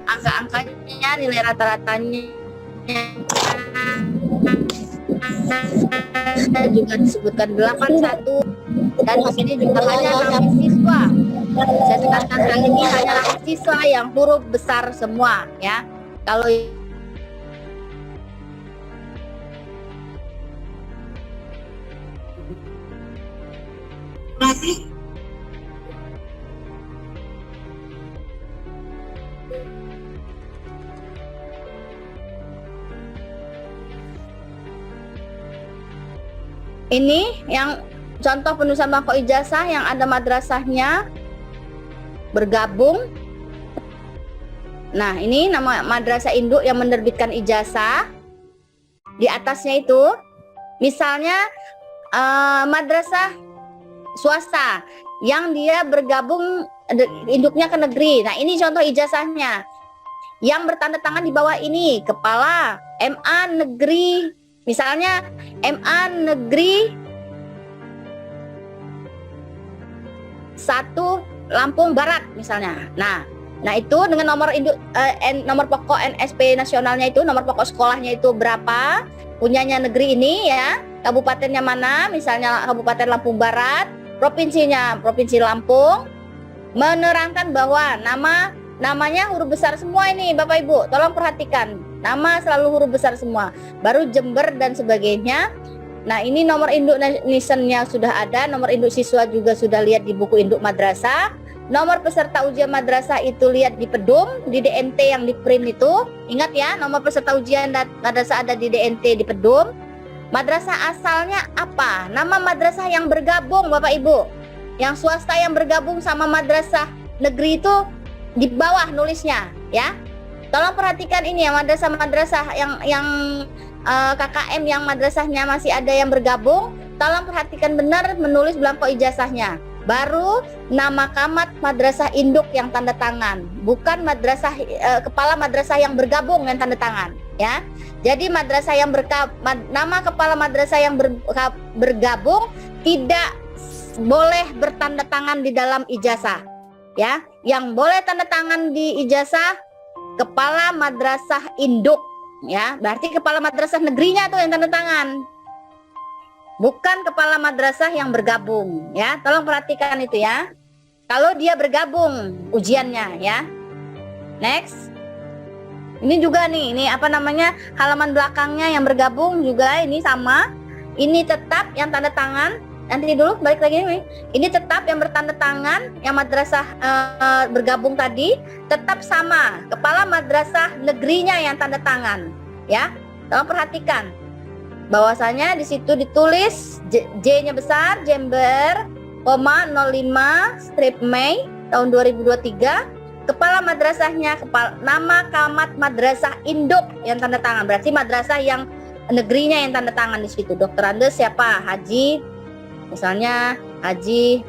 Angka-angkanya, nilai rata-ratanya juga disebutkan 81, dan di sini juga hanya nama siswa. Saya tekankan kali ini hanya nama siswa yang huruf besar semua ya. Kalau ini yang contoh penulisan belangko ijazah yang ada madrasahnya bergabung. Nah, ini nama madrasah induk yang menerbitkan ijazah. Di atasnya itu misalnya madrasah swasta yang dia bergabung induknya ke negeri. Nah, ini contoh ijazahnya. Yang bertanda tangan di bawah ini kepala MA negeri, misalnya MA negeri 1 Lampung Barat misalnya. Nah itu dengan nomor induk nomor pokok NSP nasionalnya itu, nomor pokok sekolahnya itu berapa, punyanya negeri ini ya, kabupatennya mana, misalnya Kabupaten Lampung Barat, provinsinya Provinsi Lampung, menerangkan bahwa namanya huruf besar semua ini Bapak Ibu, tolong perhatikan, nama selalu huruf besar semua, baru Jember dan sebagainya. Nah ini nomor induk nisennya sudah ada, nomor induk siswa juga sudah lihat di buku induk madrasah. Nomor peserta ujian madrasah itu lihat di pedum, di DNT yang di print itu. Ingat ya, nomor peserta ujian madrasah ada di DNT di pedum. Madrasah asalnya apa? Nama madrasah yang bergabung Bapak Ibu. Yang swasta yang bergabung sama madrasah negeri itu di bawah nulisnya ya. Tolong perhatikan ini ya, madrasah-madrasah yang KKM yang madrasahnya masih ada yang bergabung. Tolong perhatikan benar menulis belangko ijazahnya. Baru nama kamat madrasah induk yang tanda tangan, bukan madrasah kepala madrasah yang bergabung yang tanda tangan ya. Jadi madrasah yang nama kepala madrasah yang bergabung tidak boleh bertanda tangan di dalam ijazah ya. Yang boleh tanda tangan di ijazah kepala madrasah induk ya, berarti kepala madrasah negerinya tuh yang tanda tangan, bukan kepala madrasah yang bergabung ya. Tolong perhatikan itu ya, kalau dia bergabung ujiannya ya. Next, ini juga nih, ini apa namanya, halaman belakangnya yang bergabung juga ini sama, ini tetap yang tanda tangan. Nanti dulu balik lagi nih, ini tetap yang bertanda tangan yang madrasah bergabung tadi tetap sama, kepala madrasah negerinya yang tanda tangan ya. Tolong perhatikan bahwasanya di situ ditulis J-nya besar, Jember, 05 Mei tahun 2023. Kepala madrasahnya nama kamat madrasah induk yang tanda tangan, berarti madrasah yang negerinya yang tanda tangan di situ. Dokter Andes siapa? Haji, misalnya Haji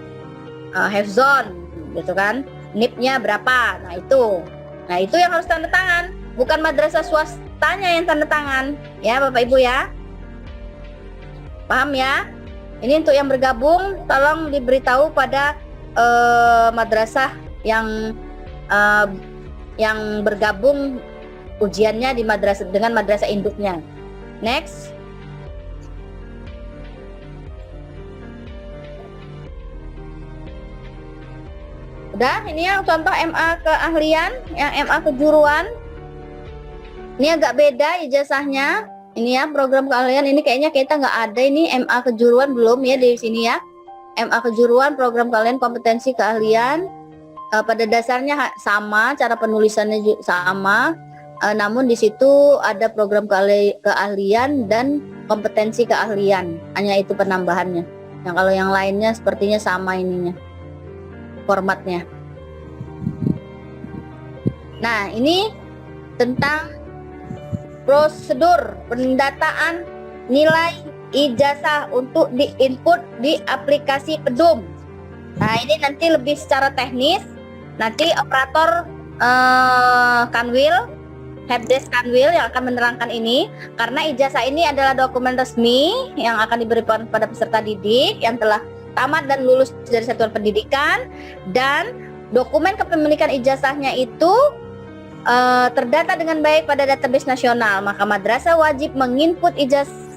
Hefzon gitu kan. NIP-nya berapa? Nah itu yang harus tanda tangan, bukan madrasah swastanya yang tanda tangan ya Bapak Ibu ya. Paham ya? Ini untuk yang bergabung, tolong diberitahu pada madrasah yang bergabung ujiannya di madrasah dengan madrasah induknya. Next. Udah, ini yang contoh MA keahlian, yang MA kejuruan. Ini agak beda ijazahnya. Ini ya, program keahlian ini kayaknya kita nggak ada ini. MA kejuruan belum ya di sini ya. MA kejuruan, program keahlian, kompetensi keahlian. Pada dasarnya sama, cara penulisannya juga sama. Namun di situ ada program keahlian dan kompetensi keahlian. Hanya itu penambahannya. Yang kalau yang lainnya sepertinya sama ininya, formatnya. Nah, ini tentang prosedur pendataan nilai ijazah untuk diinput di aplikasi pedum. Nah, ini nanti lebih secara teknis. Nanti operator Kanwil, helpdesk Kanwil yang akan menerangkan ini, karena ijazah ini adalah dokumen resmi yang akan diberikan pada peserta didik yang telah tamat dan lulus dari satuan pendidikan, dan dokumen kepemilikan ijazahnya itu terdata dengan baik pada database nasional. Maka madrasah wajib menginput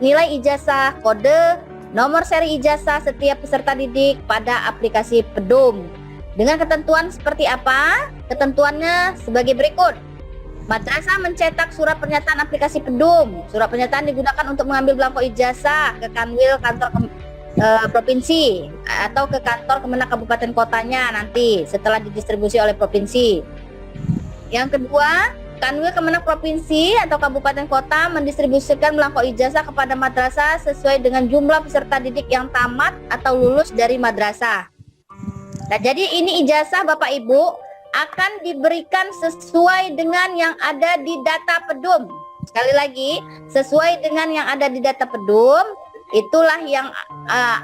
nilai ijazah, kode, nomor seri ijazah setiap peserta didik pada aplikasi pedum. Dengan ketentuan seperti apa? Ketentuannya sebagai berikut. Madrasah mencetak surat pernyataan aplikasi PEDUM. Surat pernyataan digunakan untuk mengambil belangko ijazah ke Kanwil kantor provinsi atau ke kantor Kemenak kabupaten kotanya nanti setelah didistribusi oleh provinsi. Yang kedua, Kanwil Kemenak provinsi atau kabupaten kota mendistribusikan belangko ijazah kepada madrasah sesuai dengan jumlah peserta didik yang tamat atau lulus dari madrasah. Nah, jadi ini ijazah Bapak Ibu akan diberikan sesuai dengan yang ada di data PEDUM. Sekali lagi, sesuai dengan yang ada di data PEDUM, itulah yang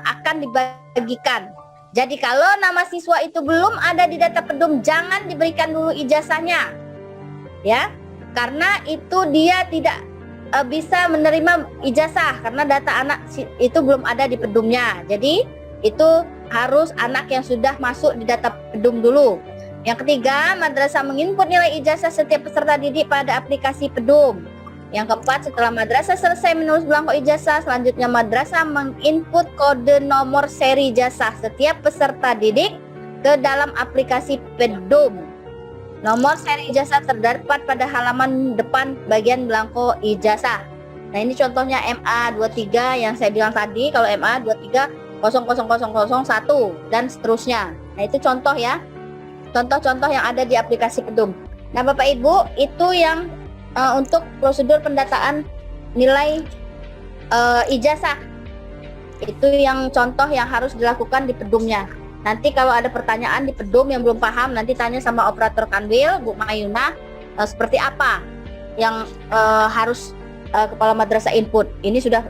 akan dibagikan. Jadi kalau nama siswa itu belum ada di data PEDUM, jangan diberikan dulu ijazahnya, ya, karena itu dia tidak bisa menerima ijazah karena data anak itu belum ada di PEDUM-nya. Jadi itu harus anak yang sudah masuk di data PEDUM dulu. Yang ketiga, madrasah menginput nilai ijazah setiap peserta didik pada aplikasi PEDUM. Yang keempat, setelah madrasah selesai menulis belangko ijazah, selanjutnya madrasah menginput kode nomor seri ijazah setiap peserta didik ke dalam aplikasi PEDUM. Nomor seri ijazah terdapat pada halaman depan bagian belangko ijazah. Nah, ini contohnya MA 23 yang saya bilang tadi. Kalau MA 23 00001 dan seterusnya. Nah, itu contoh ya. Contoh-contoh yang ada di aplikasi PEDUM. Nah, Bapak Ibu, itu yang untuk prosedur pendataan nilai ijazah. Itu yang contoh yang harus dilakukan di PEDUM-nya. Nanti kalau ada pertanyaan di PEDUM yang belum paham, nanti tanya sama operator Kanwil, Bu Mayuna, seperti apa yang harus kepala madrasah input. Ini sudah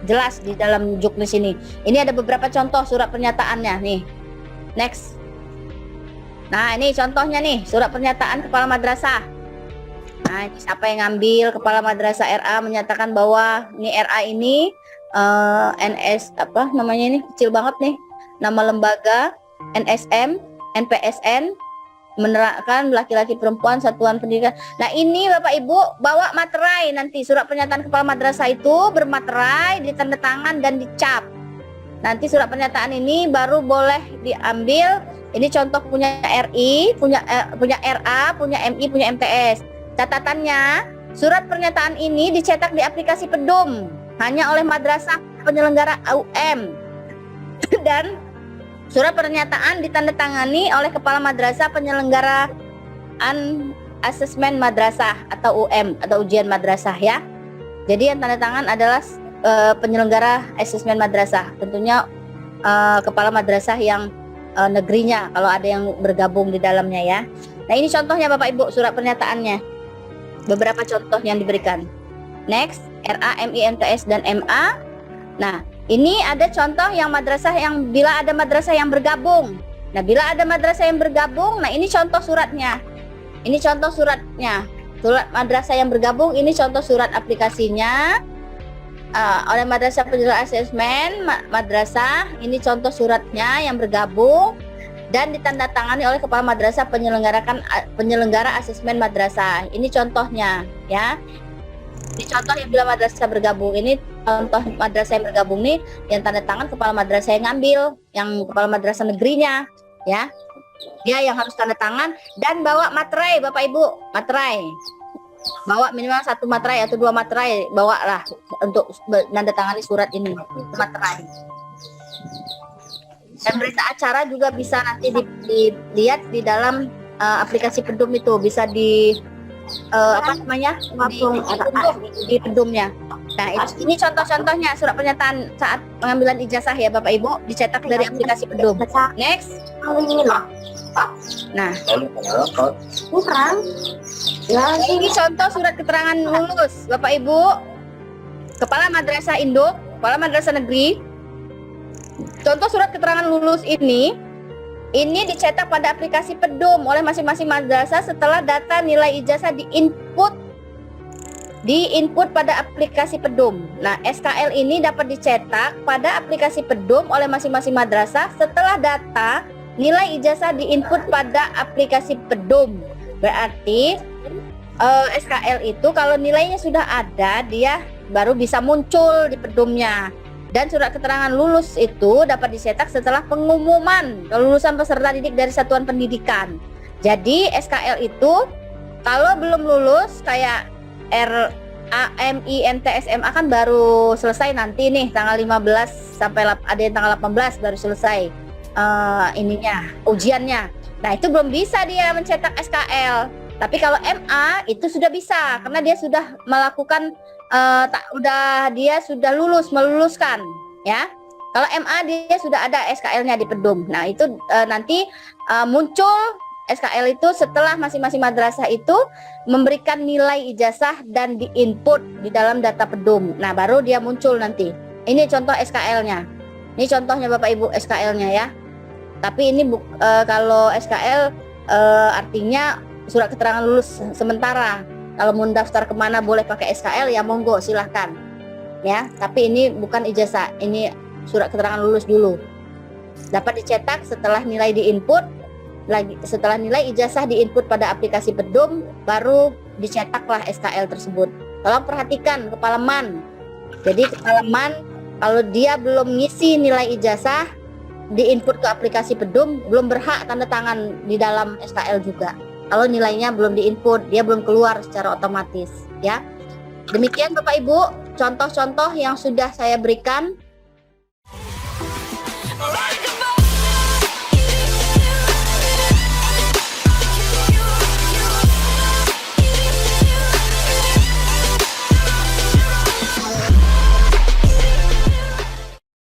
jelas di dalam juknis ini. Ini ada beberapa contoh surat pernyataannya nih. Next. Nah, ini contohnya nih, surat pernyataan kepala madrasah. Nah, ini siapa yang ngambil? Kepala madrasah RA menyatakan bahwa ini RA ini NS apa namanya ini kecil banget nih. Nama lembaga NSM, NPSN menerapkan laki-laki perempuan satuan pendidikan. Nah, ini Bapak Ibu bawa materai nanti surat pernyataan kepala madrasah itu bermaterai, ditanda tangan dan dicap. Nanti surat pernyataan ini baru boleh diambil. Ini contoh punya RI, punya RA, punya MI, punya MTS. Catatannya, surat pernyataan ini dicetak di aplikasi PEDUM hanya oleh madrasah penyelenggara UM. Dan surat pernyataan ditandatangani oleh kepala madrasah penyelenggaraan asesmen madrasah atau UM atau ujian madrasah ya. Jadi yang tanda tangan adalah penyelenggara asesmen madrasah. Tentunya kepala madrasah yang negerinya kalau ada yang bergabung di dalamnya ya. Nah, ini contohnya Bapak Ibu surat pernyataannya. Beberapa contoh yang diberikan. Next, RA, MI, MTS dan MA. Nah, ini ada contoh yang madrasah yang bila ada madrasah yang bergabung. Nah, bila ada madrasah yang bergabung, nah ini contoh suratnya. Ini contoh suratnya. Surat madrasah yang bergabung, ini contoh surat aplikasinya. Oleh madrasah penyelenggara asesmen madrasah, ini contoh suratnya yang bergabung dan ditandatangani oleh kepala madrasah penyelenggara asesmen madrasah. Ini contohnya ya. Ini contoh yang bila madrasah bergabung. Ini contoh madrasah yang bergabung nih yang tanda tangan kepala madrasah yang ngambil, yang kepala madrasah negerinya ya. Dia yang harus tanda tangan dan bawa materai Bapak Ibu, materai. Bawa minimal 1 materai atau 2 materai, bawalah untuk menandatangani surat ini, materai. Dan berita acara juga bisa nanti dilihat di dalam aplikasi PEDUM itu, bisa di apa namanya di PEDUM-nya. Nah, ini contoh-contohnya surat pernyataan saat pengambilan ijazah ya Bapak Ibu, dicetak dari aplikasi PEDUM. Next. Nah, ini contoh surat keterangan lulus Bapak Ibu, kepala madrasah induk, kepala madrasah negeri. Contoh surat keterangan lulus ini dicetak pada aplikasi PEDUM oleh masing-masing madrasah setelah data nilai ijazah diinput pada aplikasi PEDUM. Nah, SKL ini dapat dicetak pada aplikasi PEDUM oleh masing-masing madrasah setelah data nilai ijazah diinput pada aplikasi PEDUM. Berarti SKL itu kalau nilainya sudah ada, dia baru bisa muncul di PEDUM-nya. Dan surat keterangan lulus itu dapat dicetak setelah pengumuman kelulusan peserta didik dari satuan pendidikan. Jadi SKL itu Kalau belum lulus kayak RAMI NTSMA kan baru selesai nanti nih tanggal 15 sampai ada yang tanggal 18 baru selesai ujiannya. Nah, itu belum bisa dia mencetak SKL. Tapi kalau MA itu sudah bisa karena dia sudah melakukan dia sudah meluluskan ya. Kalau MA dia sudah ada SKL-nya di Pedum. Nah, itu nanti muncul SKL itu setelah masing-masing madrasah itu memberikan nilai ijazah dan diinput di dalam data Pedum. Nah, baru dia muncul nanti. Ini contoh SKL-nya. Ini contohnya Bapak Ibu SKL-nya ya. Tapi ini kalau SKL artinya surat keterangan lulus sementara. Kalau mau daftar kemana boleh pakai SKL ya monggo silahkan. Ya, tapi ini bukan ijazah. Ini surat keterangan lulus dulu. Dapat dicetak setelah nilai diinput. Setelah nilai ijazah diinput pada aplikasi Pedum, baru dicetaklah SKL tersebut. Tolong perhatikan Kepala MAN. Jadi Kepala MAN kalau dia belum ngisi nilai ijazah diinput ke aplikasi Pedum, belum berhak tanda tangan di dalam SKL juga. Kalau nilainya belum diinput, dia belum keluar secara otomatis ya. Demikian Bapak Ibu, contoh-contoh yang sudah saya berikan